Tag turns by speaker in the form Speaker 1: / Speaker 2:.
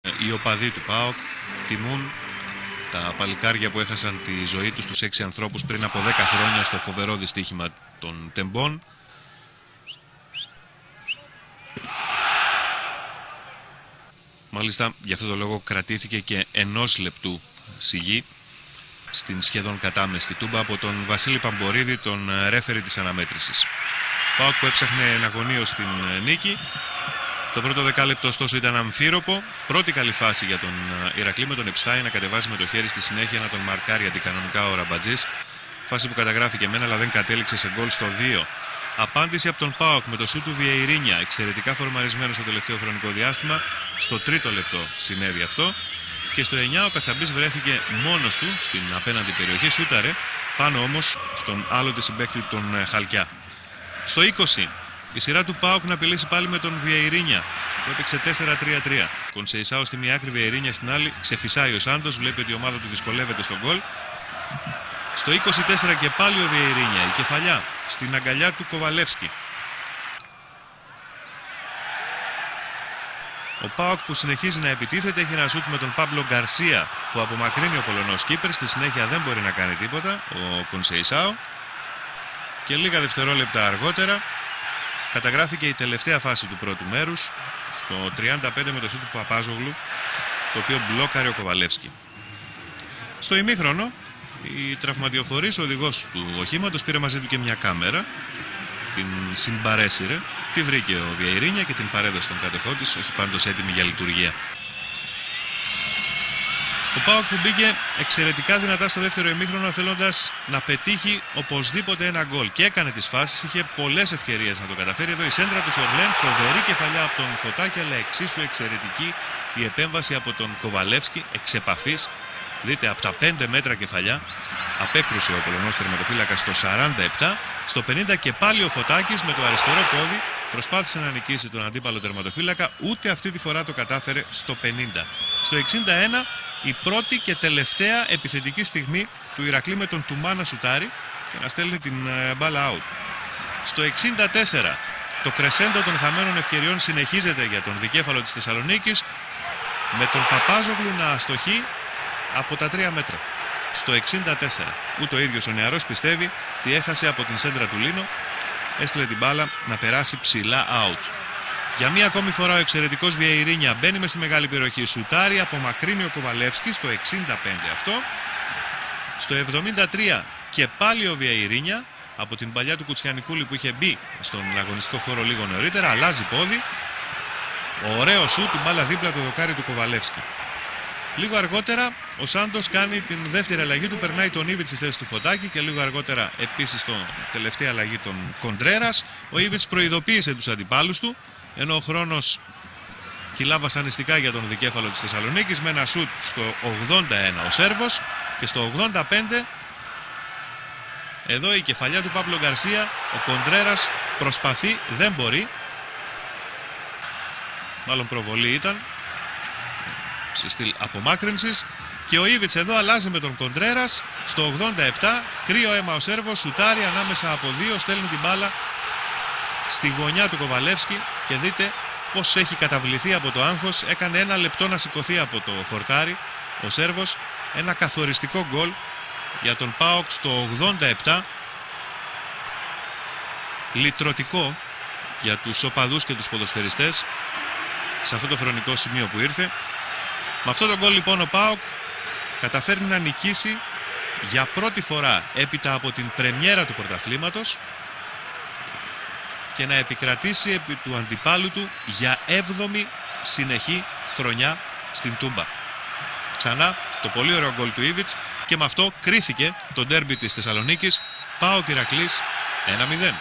Speaker 1: Οι οπαδοί του ΠΑΟΚ τιμούν τα παλικάρια που έχασαν τη ζωή τους, τους 6 ανθρώπους πριν από 10 χρόνια στο φοβερό δυστύχημα των Τεμπών. Μάλιστα, γι' αυτό το λόγο κρατήθηκε και 1 λεπτού σιγή στην σχεδόν κατάμεστη Τούμπα από τον Βασίλη Παμπορίδη, τον ρέφερη της αναμέτρησης. ΠΑΟΚ που έψαχνε εναγωνίως στην νίκη. Το πρώτο δεκάλεπτο ωστόσο ήταν αμφίροπο. Πρώτη καλή φάση για τον Ηρακλή με τον Επστάι να κατεβάζει με το χέρι στη συνέχεια να τον μαρκάρει αντικανονικά ο Ραμπατζής. Φάση που καταγράφηκε μένα αλλά δεν κατέληξε σε γκολ στο 2. Απάντηση από τον ΠΑΟΚ με το σούτ του Βιεϊρίνια, εξαιρετικά φορμαρισμένο στο τελευταίο χρονικό διάστημα. Στο 3ο λεπτό συνέβη αυτό. Και στο 9 ο Κατσαμπής βρέθηκε μόνος του στην απέναντι περιοχή, σούταρε πάνω όμως στον άλλο τη συμπαίκτη τον Χαλκιά. Στο 20 η σειρά του ΠΑΟΚ να απειλήσει πάλι με τον Βιεϊρίνια που έπαιξε 4-3-3. Κονσεϊσάο στη μία άκρη, Βιεϊρίνια στην άλλη. Ξεφυσάει ο Σάντος, βλέπει ότι η ομάδα του δυσκολεύεται στον γκολ. Στο 24 και πάλι ο Βιεϊρίνια, η κεφαλιά στην αγκαλιά του Κοβαλεύσκι. Ο ΠΑΟΚ που συνεχίζει να επιτίθεται έχει ένα σούτ με τον Πάμπλο Γκαρσία που απομακρύνει ο Πολωνός κύπερ. Στη συνέχεια δεν μπορεί να κάνει τίποτα ο Κονσεϊσάο. Και λίγα δευτερόλεπτα αργότερα καταγράφηκε η τελευταία φάση του πρώτου μέρους στο 35 με το σούτ του Παπάζογλου, το οποίο μπλόκαρε ο Κοβαλεύσκι. Στο ημίχρονο η τραυματιοφορής, ο οδηγός του οχήματος, πήρε μαζί του και μια κάμερα, την συμπαρέσυρε, τη βρήκε ο Βιεϊρίνια και την παρέδωσε στον κατεχό της, όχι πάντως έτοιμη για λειτουργία. Ο ΠΑΟΚ που μπήκε εξαιρετικά δυνατά στο δεύτερο ημίχρονο θέλοντας να πετύχει οπωσδήποτε ένα γκολ και έκανε τις φάσεις, είχε πολλές ευκαιρίες να το καταφέρει. Εδώ η σέντρα του Σορλέν, φοβερή κεφαλιά από τον Φωτάκη, αλλά εξίσου εξαιρετική η επέμβαση από τον Κοβαλεύσκι εξ επαφής. Δείτε, από τα 5 μέτρα κεφαλιά απέκρουσε ο Πολωνός τερματοφύλακας στο 47. Στο 50 και πάλι ο Φωτάκης με το αριστερό πόδι προσπάθησε να νικήσει τον αντίπαλο τερματοφύλακα, ούτε αυτή τη φορά το κατάφερε στο 50. Στο 61 η πρώτη και τελευταία επιθετική στιγμή του Ηρακλή με τον Τουμά να σουτάρει και να στέλνει την μπάλα out. Στο 64 το κρεσέντο των χαμένων ευκαιριών συνεχίζεται για τον δικέφαλο της Θεσσαλονίκης με τον Παπάζογλου να αστοχεί από τα 3 μέτρα. Στο 64 ούτε ο ίδιος ο νεαρός πιστεύει τι έχασε από την σέντρα του Λίνο, έστειλε την μπάλα να περάσει ψηλά out. Για μία ακόμη φορά ο εξαιρετικός Βιεϊρίνια μπαίνει μες στη μεγάλη περιοχή, σουτάρει, απομακρύνει ο Κοβαλεύσκι στο 65 αυτό. Στο 73 και πάλι ο Βιεϊρίνια από την παλιά του Κουτσιανικούλη που είχε μπει στον αγωνιστικό χώρο λίγο νωρίτερα, αλλάζει πόδι. Ωραίο σουτ, την μπάλα δίπλα το δοκάρι του Κοβαλεύσκι. Λίγο αργότερα ο Σάντος κάνει την δεύτερη αλλαγή του, περνάει τον Ήβιτς στη θέση του Φωτάκη και λίγο αργότερα επίσης την τελευταία αλλαγή των Κοντρέρας. Ο Ήβιτς προειδοποίησε τους αντιπάλους του, ενώ ο χρόνος κυλά βασανιστικά για τον δικέφαλο της Θεσσαλονίκης με ένα σουτ στο 81 ο Σέρβος και στο 85 εδώ η κεφαλιά του Πάπλο Γκαρσία, ο Κοντρέρας προσπαθεί, δεν μπορεί, μάλλον προβολή ήταν σε στυλ απομάκρυνσης, και ο Ήβιτς εδώ αλλάζει με τον Κοντρέρας στο 87, κρύο αίμα ο Σέρβος, σουτάρει ανάμεσα από 2, στέλνει την μπάλα στη γωνιά του Κοβαλεύσκι και δείτε πως έχει καταβληθεί από το άγχος. Έκανε 1 λεπτό να σηκωθεί από το χορτάρι ο Σέρβος. Ένα καθοριστικό γκολ για τον ΠΑΟΚ στο 87, λυτρωτικό για τους οπαδούς και τους ποδοσφαιριστές σε αυτό το χρονικό σημείο που ήρθε. Με αυτό το γκολ λοιπόν ο ΠΑΟΚ καταφέρνει να νικήσει για πρώτη φορά έπειτα από την πρεμιέρα του πρωταθλήματος και να επικρατήσει επί του αντιπάλου του για 7η συνεχή χρονιά στην Τούμπα. Ξανά το πολύ ωραίο γκολ του Ήβιτς και με αυτό κρίθηκε το ντέρμπι της Θεσσαλονίκης. ΠΑΟΚ Ηρακλής 1-0.